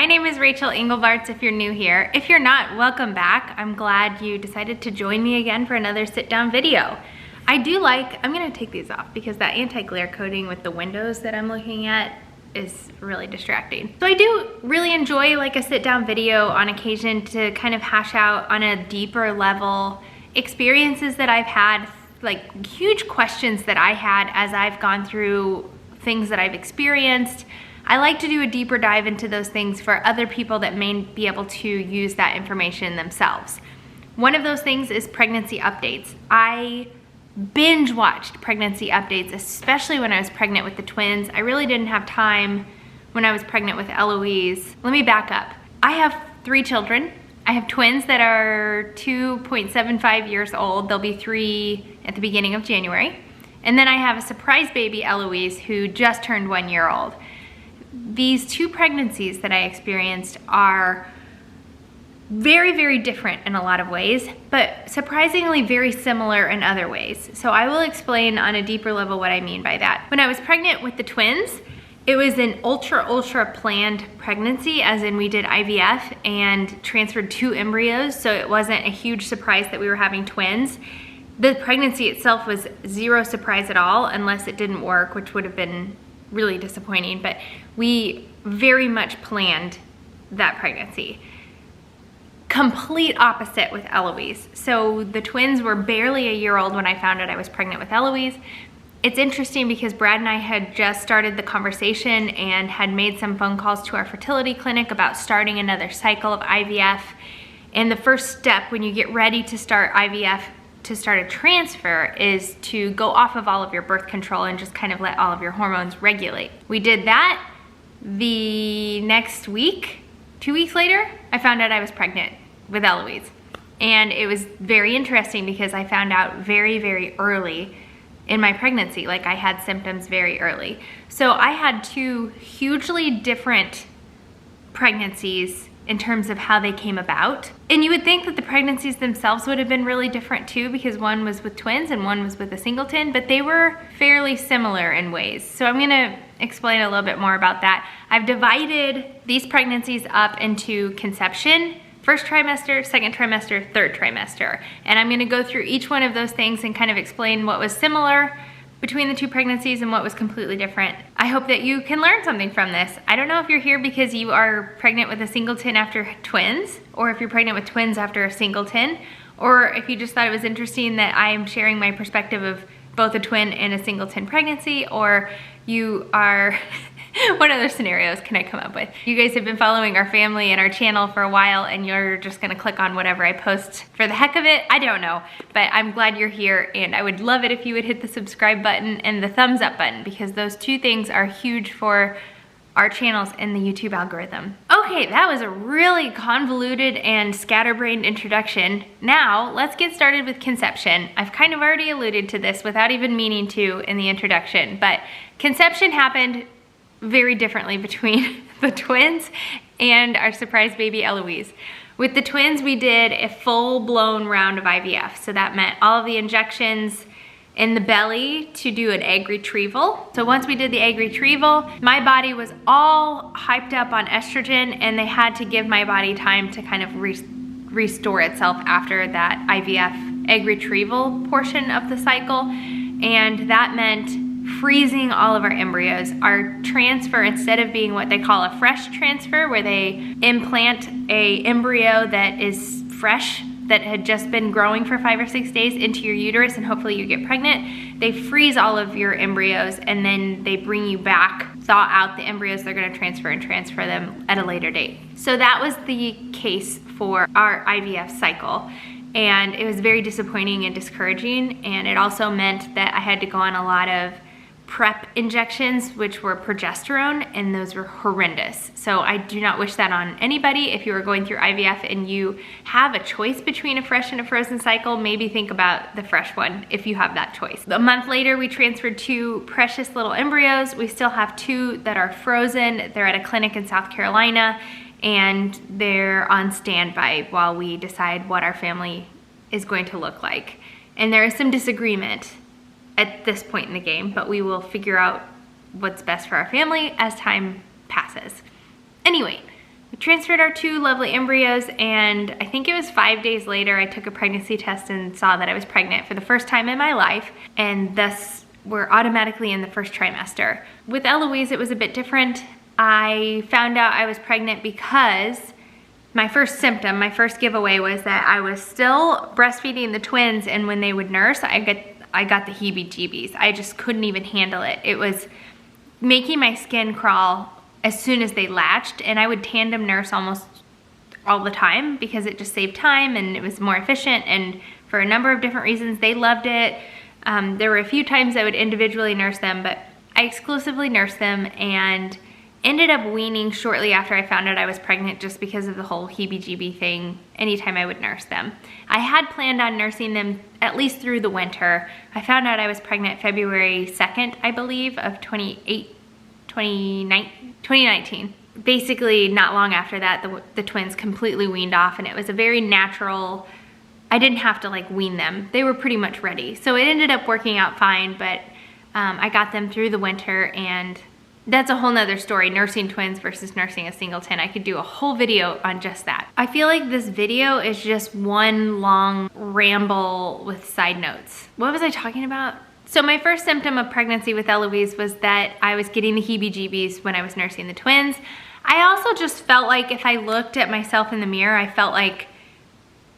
My name is Rachel Engelbarts if you're new here. If you're not, welcome back. I'm glad you decided to join me again for another sit-down video. I'm gonna take these off because that anti-glare coating with the windows that I'm looking at is really distracting. So I do really enjoy like a sit-down video on occasion to kind of hash out on a deeper level experiences that I've had, like huge questions that I had as I've gone through things that I've experienced. I like to do a deeper dive into those things for other people that may be able to use that information themselves. One of those things is pregnancy updates. I binge watched pregnancy updates, especially when I was pregnant with the twins. I really didn't have time when I was pregnant with Eloise. Let me back up. I have 3 children. I have twins that are 2.75 years old. They'll be 3 at the beginning of January. And then I have a surprise baby, Eloise, who just turned 1 year old. These 2 pregnancies that I experienced are very, very different in a lot of ways, but surprisingly very similar in other ways. So I will explain on a deeper level what I mean by that. When I was pregnant with the twins, it was an ultra planned pregnancy, as in we did IVF and transferred 2 embryos, so it wasn't a huge surprise that we were having twins. The pregnancy itself was 0 surprise at all, unless it didn't work, which would have been really disappointing, but we very much planned that pregnancy. Complete opposite with Eloise. So the twins were barely 1 year old when I found out I was pregnant with Eloise. It's interesting because Brad and I had just started the conversation and had made some phone calls to our fertility clinic about starting another cycle of IVF. And the first step when you get ready to start IVF to start a transfer is to go off of all of your birth control and just kind of let all of your hormones regulate. We did that. The next week, 2 weeks later, I found out I was pregnant with Eloise. And it was very interesting because I found out very, very early in my pregnancy. Like, I had symptoms very early. So I had 2 hugely different pregnancies in terms of how they came about. And you would think that the pregnancies themselves would have been really different too, because one was with twins and one was with a singleton, but they were fairly similar in ways. So I'm gonna explain a little bit more about that. I've divided these pregnancies up into conception, first trimester, second trimester, third trimester. And I'm gonna go through each one of those things and kind of explain what was similar between the 2 pregnancies and what was completely different. I hope that you can learn something from this. I don't know if you're here because you are pregnant with a singleton after twins, or if you're pregnant with twins after a singleton, or if you just thought it was interesting that I'm sharing my perspective of both a twin and a singleton pregnancy, or you are, what other scenarios can I come up with? You guys have been following our family and our channel for a while and you're just gonna click on whatever I post for the heck of it. I don't know, but I'm glad you're here, and I would love it if you would hit the subscribe button and the thumbs up button, because those 2 things are huge for our channels in the YouTube algorithm. Okay, that was a really convoluted and scatterbrained introduction. Now, let's get started with conception. I've kind of already alluded to this without even meaning to in the introduction, but conception happened very differently between the twins and our surprise baby Eloise. With the twins, we did a full-blown round of IVF. So that meant all of the injections in the belly to do an egg retrieval. So once we did the egg retrieval, my body was all hyped up on estrogen, and they had to give my body time to kind of restore itself after that IVF egg retrieval portion of the cycle. And that meant freezing all of our embryos. Our transfer, instead of being what they call a fresh transfer, where they implant a embryo that is fresh, that had just been growing for 5 or 6 days into your uterus and hopefully you get pregnant, they freeze all of your embryos and then they bring you back, thaw out the embryos they're gonna transfer and transfer them at a later date. So that was the case for our IVF cycle. And it was very disappointing and discouraging. And it also meant that I had to go on a lot of prep injections, which were progesterone, and those were horrendous. So I do not wish that on anybody. If you are going through IVF and you have a choice between a fresh and a frozen cycle, maybe think about the fresh one if you have that choice. A month later, we transferred 2 precious little embryos. We still have 2 that are frozen. They're at a clinic in South Carolina, and they're on standby while we decide what our family is going to look like. And there is some disagreement at this point in the game, but we will figure out what's best for our family as time passes. Anyway, We transferred our 2 lovely embryos, and I think it was 5 days later I took a pregnancy test and saw that I was pregnant for the first time in my life, and thus we're automatically in the first trimester. With Eloise, it was a bit different. I found out I was pregnant because my first symptom, my first giveaway was that I was still breastfeeding the twins, and when they would nurse, I got the heebie-jeebies. I just couldn't even handle it. It was making my skin crawl as soon as they latched, and I would tandem nurse almost all the time because it just saved time and it was more efficient, and for a number of different reasons, they loved it. There were a few times I would individually nurse them, but I exclusively nursed them and ended up weaning shortly after I found out I was pregnant just because of the whole heebie-jeebie thing anytime I would nurse them. I had planned on nursing them at least through the winter. I found out I was pregnant February 2nd, I believe, of 2019. Basically, not long after that, the twins completely weaned off, and it was a very natural, I didn't have to like wean them. They were pretty much ready. So it ended up working out fine, but I got them through the winter, and that's a whole nother story, nursing twins versus nursing a singleton. I could do a whole video on just that. I feel like this video is just one long ramble with side notes. What was I talking about? So my first symptom of pregnancy with Eloise was that I was getting the heebie-jeebies when I was nursing the twins. I also just felt like if I looked at myself in the mirror, I felt like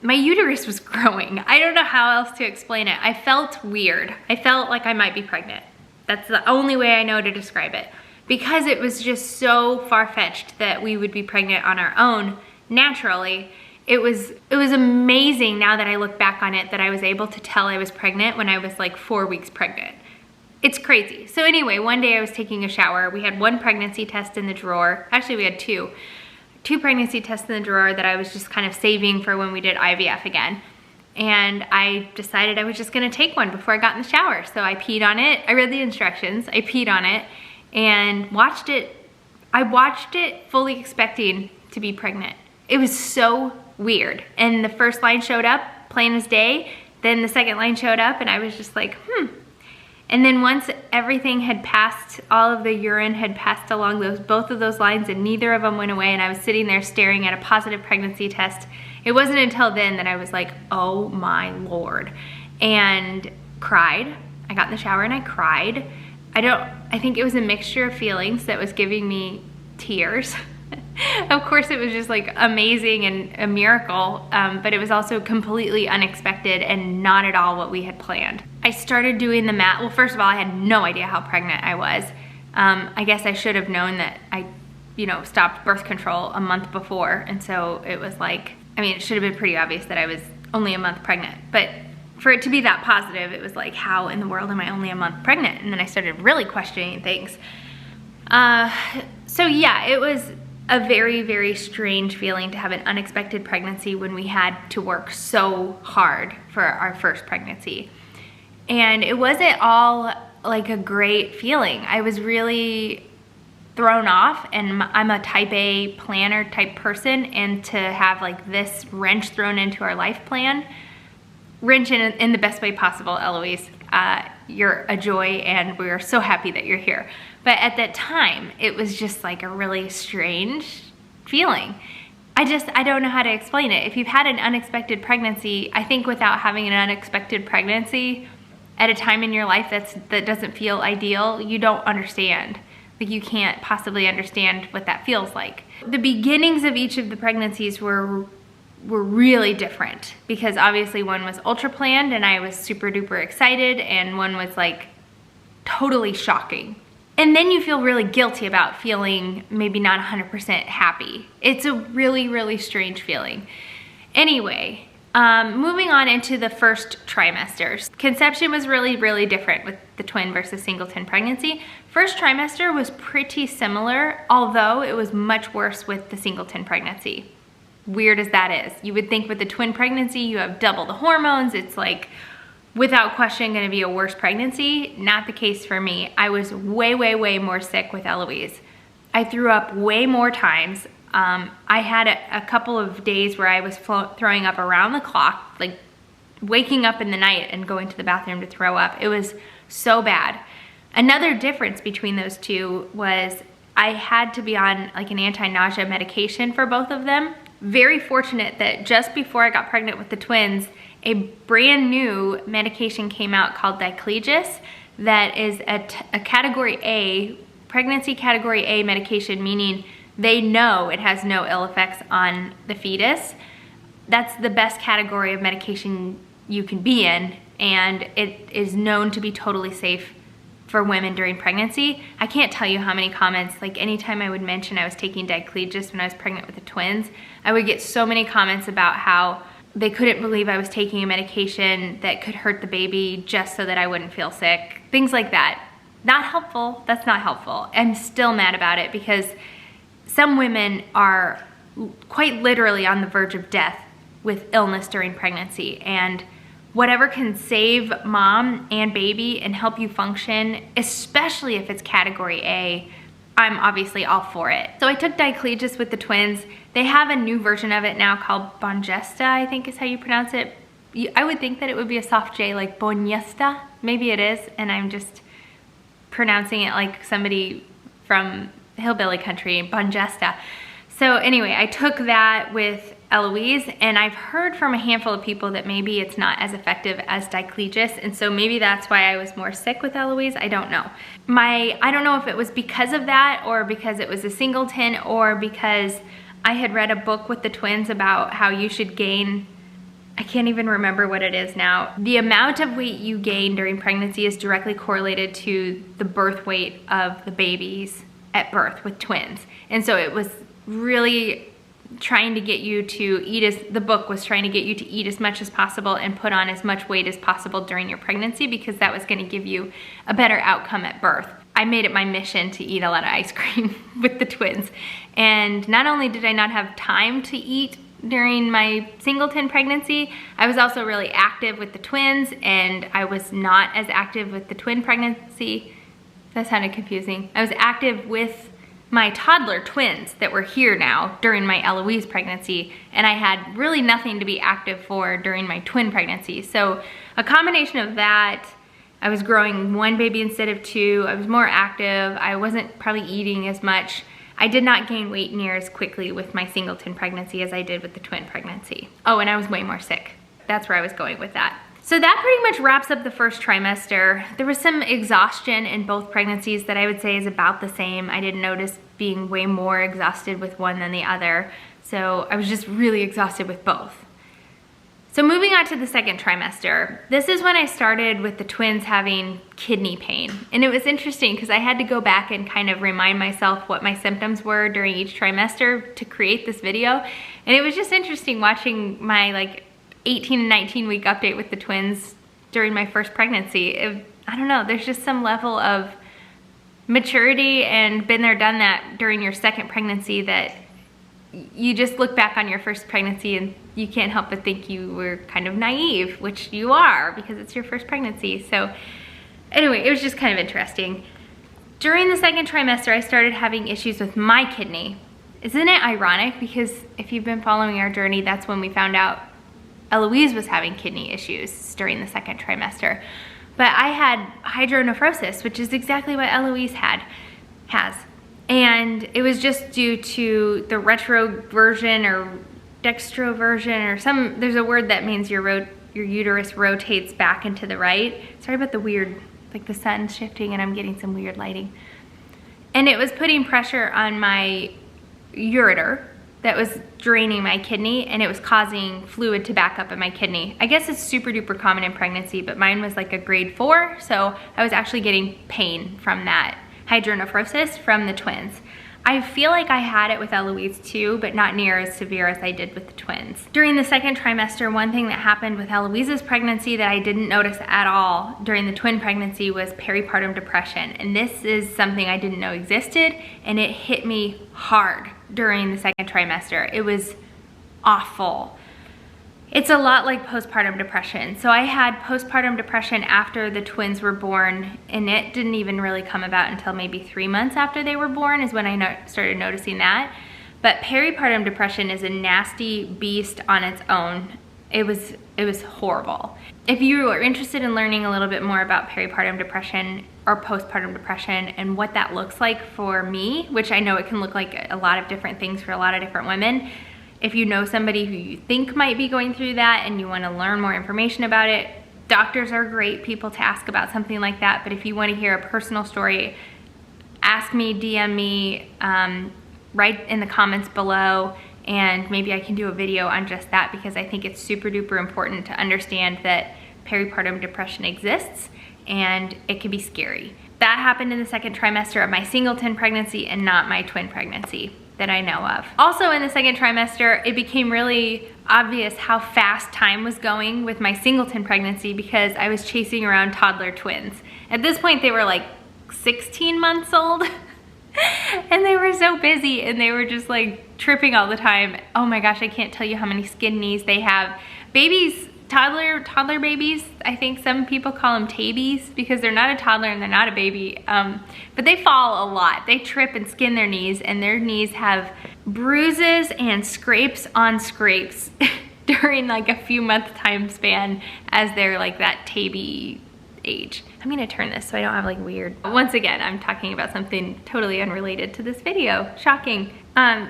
my uterus was growing. I don't know how else to explain it. I felt weird. I felt like I might be pregnant. That's the only way I know to describe it. Because it was just so far-fetched that we would be pregnant on our own naturally. It was amazing now that I look back on it that I was able to tell I was pregnant when I was like 4 weeks pregnant. It's crazy. So anyway, one day I was taking a shower. We had 1 pregnancy test in the drawer. Actually, we had 2 pregnancy tests in the drawer that I was just kind of saving for when we did IVF again. And I decided I was just gonna take one before I got in the shower. So I peed on it. I read the instructions. I peed on it and watched it. I watched it fully expecting to be pregnant. It was so weird. And the first line showed up, plain as day. Then the second line showed up, and I was just like, And then once everything had passed, all of the urine had passed along both of those lines, and neither of them went away, and I was sitting there staring at a positive pregnancy test. It wasn't until then that I was like, oh my Lord, and cried. I got in the shower and I cried. I think it was a mixture of feelings that was giving me tears. Of course, it was just like amazing and a miracle, but it was also completely unexpected and not at all what we had planned. I started doing the math. Well, first of all, I had no idea how pregnant I was. I guess I should have known that I, stopped birth control a month before, and so it was like, it should have been pretty obvious that I was only a month pregnant, but for it to be that positive, it was like, how in the world am I only a month pregnant? And then I started really questioning things. So yeah, it was a very, very strange feeling to have an unexpected pregnancy when we had to work so hard for our first pregnancy. And it wasn't all like a great feeling. I was really thrown off, and I'm a type A planner type person, and to have like this wrench thrown into our life plan, wrench in the best way possible, Eloise. You're a joy, and we're so happy that you're here. But at that time, it was just like a really strange feeling. I don't know how to explain it. If you've had an unexpected pregnancy, I think without having an unexpected pregnancy at a time in your life that doesn't feel ideal, you don't understand. Like, you can't possibly understand what that feels like. The beginnings of each of the pregnancies were really different, because obviously one was ultra planned and I was super duper excited, and one was like totally shocking. And then you feel really guilty about feeling maybe not 100% happy. It's a really, really strange feeling. Anyway, moving on into the first trimesters. Conception was really, really different with the twin versus singleton pregnancy. First trimester was pretty similar, although it was much worse with the singleton pregnancy. Weird as that is. You would think with the twin pregnancy, you have double the hormones. It's like, without question, gonna be a worse pregnancy. Not the case for me. I was way, way, way more sick with Eloise. I threw up way more times. I had a couple of days where I was throwing up around the clock, like waking up in the night and going to the bathroom to throw up. It was so bad. Another difference between those two was I had to be on like an anti-nausea medication for both of them. Very fortunate that just before I got pregnant with the twins, a brand new medication came out called Diclegis that is a category A, pregnancy category A medication, meaning they know it has no ill effects on the fetus. That's the best category of medication you can be in, and it is known to be totally safe for women during pregnancy. I can't tell you how many comments, like anytime I would mention I was taking Diclegis when I was pregnant with the twins, I would get so many comments about how they couldn't believe I was taking a medication that could hurt the baby just so that I wouldn't feel sick. Things like that. Not helpful. That's not helpful. I'm still mad about it because some women are quite literally on the verge of death with illness during pregnancy, and whatever can save mom and baby and help you function, especially if it's category A, I'm obviously all for it. So I took Diclegis with the twins. They have a new version of it now called Bongesta, I think is how you pronounce it. I would think that it would be a soft J, like Bongesta. Maybe it is, and I'm just pronouncing it like somebody from hillbilly country, Bongesta. So anyway, I took that with Eloise, and I've heard from a handful of people that maybe it's not as effective as Diclegis, and so maybe that's why I was more sick with Eloise. I don't know. I don't know if it was because of that, or because it was a Singleton, or because I had read a book with the twins about how you should gain, I can't even remember what it is now. The amount of weight you gain during pregnancy is directly correlated to the birth weight of the babies at birth with twins. And so it was really trying to get you to eat the book was trying to get you to eat as much as possible and put on as much weight as possible during your pregnancy, because that was going to give you a better outcome at birth. I made it my mission to eat a lot of ice cream with the twins. And not only did I not have time to eat during my Singleton pregnancy, I was also really active with the twins, and I was not as active with the twin pregnancy. That sounded confusing. I was active with my toddler twins that were here now during my Eloise pregnancy, and I had really nothing to be active for during my twin pregnancy. So a combination of that, I was growing one baby instead of two, I was more active, I wasn't probably eating as much. I did not gain weight near as quickly with my Singleton pregnancy as I did with the twin pregnancy. Oh, and I was way more sick. That's where I was going with that. So that pretty much wraps up the first trimester. There was some exhaustion in both pregnancies that I would say is about the same. I didn't notice being way more exhausted with one than the other. So I was just really exhausted with both. So moving on to the second trimester, this is when I started with the twins having kidney pain. And it was interesting because I had to go back and kind of remind myself what my symptoms were during each trimester to create this video. And it was just interesting watching my like 18 and 19 week update with the twins during my first pregnancy. I don't know, there's just some level of maturity and been there, done that during your second pregnancy that you just look back on your first pregnancy and you can't help but think you were kind of naive, which you are because it's your first pregnancy. So anyway, it was just kind of interesting. During the second trimester, I started having issues with my kidney. Isn't it ironic? Because if you've been following our journey, that's when we found out Eloise was having kidney issues during the second trimester. But I had hydronephrosis, which is exactly what Eloise has. And it was just due to the retroversion or dextroversion or there's a word that means your uterus rotates back and to the right. Sorry about the weird, like the sun's shifting and I'm getting some weird lighting. And it was putting pressure on my ureter that was draining my kidney, and it was causing fluid to back up in my kidney. I guess it's super duper common in pregnancy, but mine was like a grade 4, so I was actually getting pain from that hydronephrosis from the twins. I feel like I had it with Eloise too, but not near as severe as I did with the twins. During the second trimester, one thing that happened with Eloise's pregnancy that I didn't notice at all during the twin pregnancy was peripartum depression. And this is something I didn't know existed, and it hit me hard during the second trimester. It was awful. It's a lot like postpartum depression. So I had postpartum depression after the twins were born, and it didn't even really come about until maybe 3 months after they were born is when I started noticing that. But peripartum depression is a nasty beast on its own. It was horrible. If you are interested in learning a little bit more about peripartum depression or postpartum depression and what that looks like for me, which I know it can look like a lot of different things for a lot of different women, if you know somebody who you think might be going through that and you want to learn more information about it, doctors are great people to ask about something like that. But if you want to hear a personal story, ask me, DM me, write in the comments below, and maybe I can do a video on just that, because I think it's super duper important to understand that peripartum depression exists and it can be scary. That happened in the second trimester of my singleton pregnancy and not my twin pregnancy that I know of. Also in the second trimester, it became really obvious how fast time was going with my singleton pregnancy because I was chasing around toddler twins. At this point, they were like 16 months old. And they were so busy and they were just like tripping all the time. Oh my gosh, I can't tell you how many skin knees they have. Babies, toddler babies, I think some people call them tabies because they're not a toddler and they're not a baby, but they fall a lot. They trip and skin their knees, and their knees have bruises and scrapes on scrapes during like a few month time span as they're like that tabby age. I'm gonna turn this so I don't have like weird. Once again, I'm talking about something totally unrelated to this video. Shocking.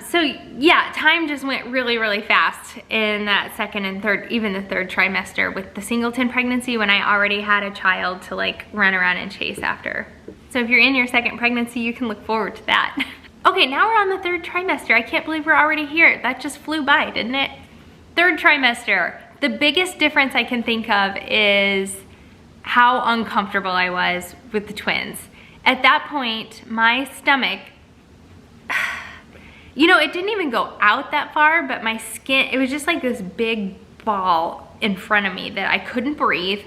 So yeah, time just went really, really fast in that second and third, even the third trimester with the singleton pregnancy when I already had a child to like run around and chase after. So if you're in your second pregnancy, you can look forward to that. Okay, now we're on the third trimester. I can't believe we're already here. That just flew by, didn't it? Third trimester. The biggest difference I can think of is how uncomfortable I was with the twins. At that point, my stomach, you know, it didn't even go out that far, but my skin, it was just like this big ball in front of me that I couldn't breathe.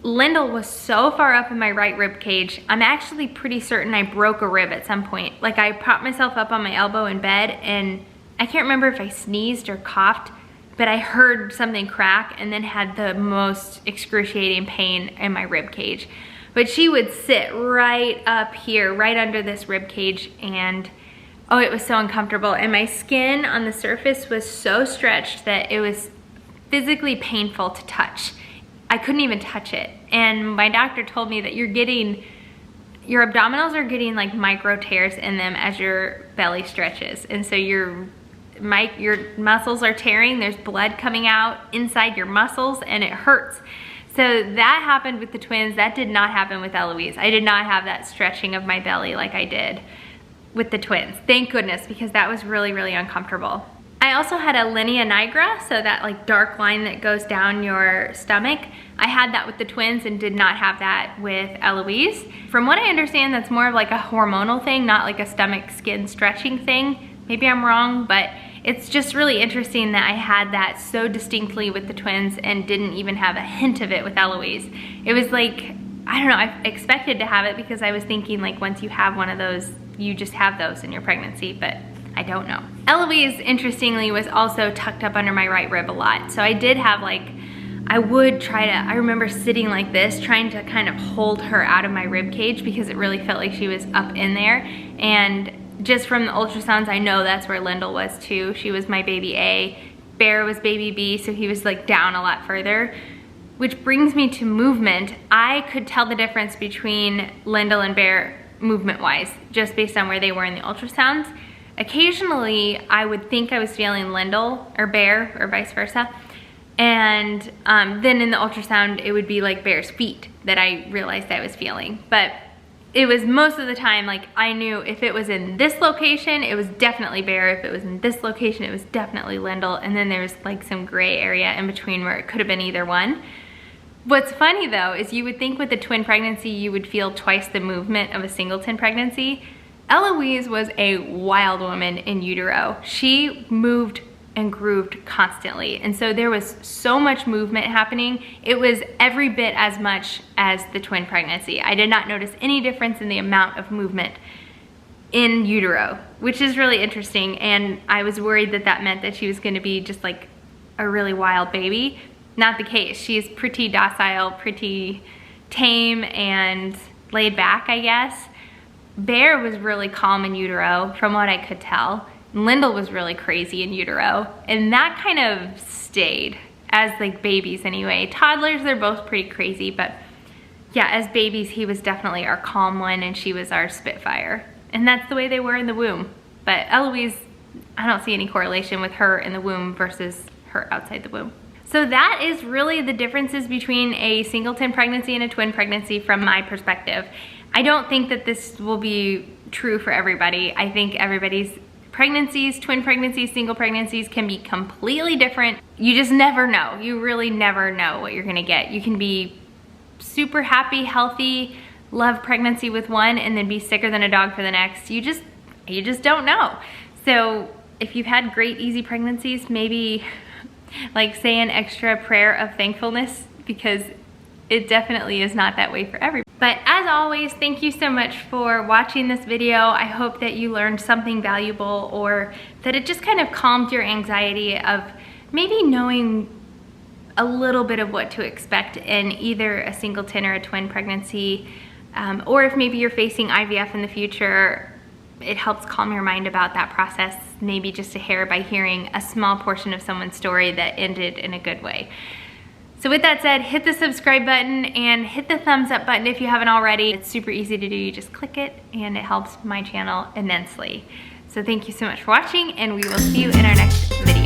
Lyndall was so far up in my right rib cage, I'm actually pretty certain I broke a rib at some point. Like I propped myself up on my elbow in bed and I can't remember if I sneezed or coughed, but I heard something crack and then had the most excruciating pain in my rib cage. But she would sit right up here, right under this rib cage, and oh, it was so uncomfortable. And my skin on the surface was so stretched that it was physically painful to touch. I couldn't even touch it. And my doctor told me that your abdominals are getting like micro tears in them as your belly stretches. And so your muscles are tearing, there's blood coming out inside your muscles and it hurts. So that happened with the twins. That did not happen with Eloise. I did not have that stretching of my belly like I did with the twins. Thank goodness, because that was really, really uncomfortable. I also had a linea nigra, so that like dark line that goes down your stomach. I had that with the twins and did not have that with Eloise. From what I understand, that's more of like a hormonal thing, not like a stomach skin stretching thing. Maybe I'm wrong, but it's just really interesting that I had that so distinctly with the twins and didn't even have a hint of it with Eloise. It was like, I don't know, I expected to have it because I was thinking like once you have one of those, you just have those in your pregnancy, but I don't know. Eloise, interestingly, was also tucked up under my right rib a lot. So I did have like, I remember sitting like this, trying to kind of hold her out of my rib cage because it really felt like she was up in there. And just from the ultrasounds, I know that's where Lyndall was too. She was my baby A. Bear was baby B, so he was like down a lot further. Which brings me to movement. I could tell the difference between Lyndall and Bear movement-wise, just based on where they were in the ultrasounds. Occasionally, I would think I was feeling Lyndall or Bear or vice versa. And then in the ultrasound, it would be like Bear's feet that I realized I was feeling. But it was most of the time, like I knew if it was in this location, it was definitely Bear. If it was in this location, it was definitely Lyndall. And then there was like some gray area in between where it could have been either one. What's funny though, is you would think with a twin pregnancy, you would feel twice the movement of a singleton pregnancy. Eloise was a wild woman in utero. She moved and grooved constantly. And so there was so much movement happening. It was every bit as much as the twin pregnancy. I did not notice any difference in the amount of movement in utero, which is really interesting. And I was worried that that meant that she was gonna be just like a really wild baby. Not the case. She's pretty docile, pretty tame and laid back, I guess. Bear was really calm in utero, from what I could tell. Lyndall was really crazy in utero, and that kind of stayed as like babies anyway. Toddlers, they're both pretty crazy, but yeah, as babies, he was definitely our calm one and she was our Spitfire. And that's the way they were in the womb. But Eloise, I don't see any correlation with her in the womb versus her outside the womb. So that is really the differences between a singleton pregnancy and a twin pregnancy from my perspective. I don't think that this will be true for everybody. I think everybody's pregnancies, twin pregnancies, single pregnancies can be completely different. You just never know. You really never know what you're gonna get. You can be super happy, healthy, love pregnancy with one and then be sicker than a dog for the next. You just don't know. So if you've had great, easy pregnancies, maybe like say an extra prayer of thankfulness, because it definitely is not that way for everybody. But as always, thank you so much for watching this video. I hope that you learned something valuable, or that it just kind of calmed your anxiety of maybe knowing a little bit of what to expect in either a singleton or a twin pregnancy, or if maybe you're facing IVF in the future, it helps calm your mind about that process, maybe just a hair, by hearing a small portion of someone's story that ended in a good way. So with that said, hit the subscribe button and hit the thumbs up button if you haven't already. It's super easy to do. You just click it and it helps my channel immensely. So thank you so much for watching, and we will see you in our next video.